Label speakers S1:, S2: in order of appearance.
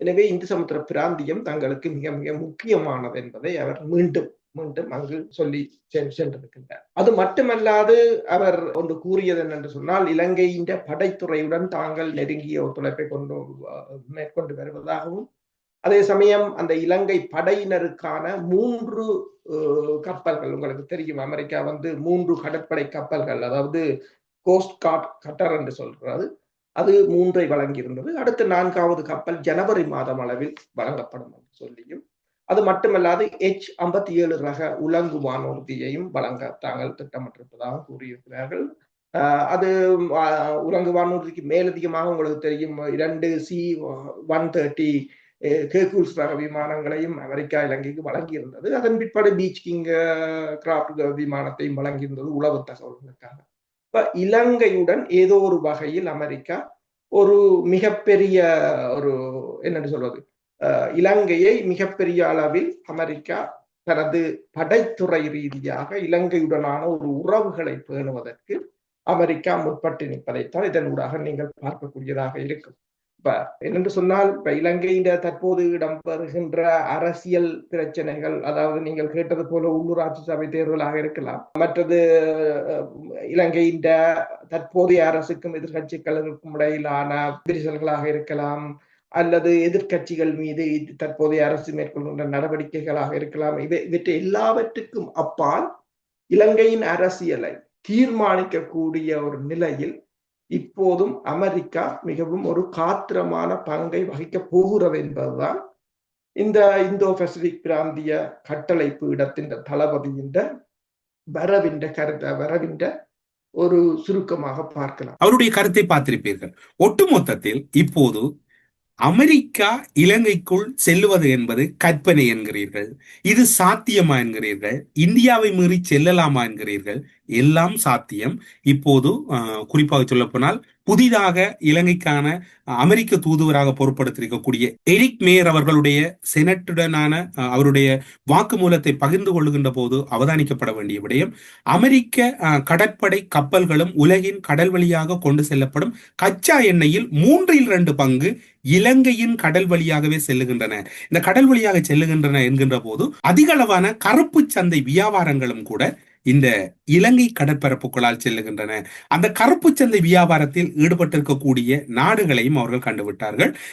S1: எனவே இந்து சமுத்திர பிராந்தியம் தங்களுக்கு மிக மிக முக்கியமானது என்பதை அவர் மீண்டும் மீண்டும் அங்கு சொல்லி சென்றிருக்கின்றார். அது மட்டுமல்லாது அவர் ஒன்று கூறியது என்னென்று சொன்னால், இலங்கையின் படைத்துறையுடன் தாங்கள் நெருங்கிய ஒத்துழைப்பை மேற்கொண்டு வருவதாகவும், அதே சமயம் அந்த இலங்கை படையினருக்கான 3 கப்பல்கள், உங்களுக்கு தெரியும் அமெரிக்கா 3 கடற்படை கப்பல்கள், அதாவது கோஸ்ட் கார்ட் கட்டர் என்று சொல்றது, அது 3ஐ வழங்கியிருந்தது. அடுத்து 4வது கப்பல் ஜனவரி மாதம் அளவில் வழங்கப்படும் என்று சொல்லியும், அது மட்டுமல்லாது H-57 ரக உலங்கு வானூர்தியையும் வழங்க தாங்கள் திட்டமிட்டிருப்பதாக கூறியிருக்கிறார்கள். அது உலங்கு வானூர்திக்கு மேலதிகமாக உங்களுக்கு தெரியும் 2 C-130 ஹெர்குல்ஸ் ரக விமானங்களையும் அமெரிக்கா இலங்கைக்கு வழங்கியிருந்தது. அதன் பிற்பாடு பீச் கிங் கிராப்ட் விமானத்தையும் வழங்கியிருந்தது உளவு தகவல்களுக்காக. இலங்கையுடன் ஏதோ ஒரு வகையில் அமெரிக்கா ஒரு மிகப்பெரிய ஒரு என்னன்னு சொல்வது, இலங்கையை மிகப்பெரிய அளவில் அமெரிக்கா தனது படைத்துறை ரீதியாக இலங்கையுடனான ஒரு உறவுகளை பேணுவதற்கு அமெரிக்கா முற்பட்டு நிற்பதைத்தான் இதன் ஊடாக நீங்கள் பார்க்கக்கூடியதாக இருக்கும். இப்ப என்னென்று சொன்னால், இப்ப இலங்கையின் தற்போது இடம்பெறுகின்ற அரசியல் பிரச்சனைகள், அதாவது நீங்கள் கேட்டது போல உள்ளூராட்சி சபை தேர்தலாக இருக்கலாம், மற்றது இலங்கையின் தற்போதைய அரசுக்கும் எதிர்கட்சிகளுக்கும் இடையிலான விரிசல்களாக இருக்கலாம், அல்லது எதிர்கட்சிகள் மீது தற்போதைய அரசு மேற்கொள்கின்ற நடவடிக்கைகளாக இருக்கலாம். இவற்றை எல்லாவற்றுக்கும் அப்பால் இலங்கையின் அரசியலை தீர்மானிக்கக்கூடிய ஒரு நிலையில் இப்போதும் அமெரிக்கா மிகவும் ஒரு காத்திரமான பங்கை வகிக்க போகிறது என்பதுதான் இந்த இந்தோ பசிபிக் பிராந்திய கட்டளை பீடத்தின் தளபதியின் வரவின்ற ஒரு சுருக்கமாக பார்க்கலாம்.
S2: அவருடைய கருத்தை பார்த்திருப்பீர்கள். ஒட்டுமொத்தத்தில் இப்போது அமெரிக்கா இலங்கைக்குள் செல்லுவது என்பது கற்பனை என்கிறீர்கள், இது சாத்தியமா என்கிறீர்கள், இந்தியாவை மீறி செல்லலாமா என்கிறீர்கள். எல்லாம் சாத்தியம். இப்போது குறிப்பாக சொல்ல போனால் புதிதாக இலங்கைக்கான அமெரிக்க தூதுவராக பொறுப்படுத்திருக்கக்கூடிய எரிக் மேயர் அவர்களுடைய செனட்டுடனான அவருடைய வாக்குமூலத்தை பகிர்ந்து கொள்ளுகின்ற போது அவதானிக்கப்பட வேண்டிய விடயம், அமெரிக்க கடற்படை கப்பல்களும் உலகின் கடல் வழியாக கொண்டு செல்லப்படும் கச்சா எண்ணெயில் 3/2 பங்கு இலங்கையின் கடல் வழியாகவே செல்லுகின்றன. இந்த கடல் வழியாக செல்லுகின்றன என்கின்ற போது அதிக அளவான கருப்பு சந்தை வியாபாரங்களும் கூட இந்த இலங்கை கடற்பரப்புகளால் செல்லுகின்றன. அந்த கருப்பு சந்தை வியாபாரத்தில் ஈடுபட்டிருக்கக்கூடிய நாடுகளையும் அவர்கள் கண்டுவிட்டார்கள்.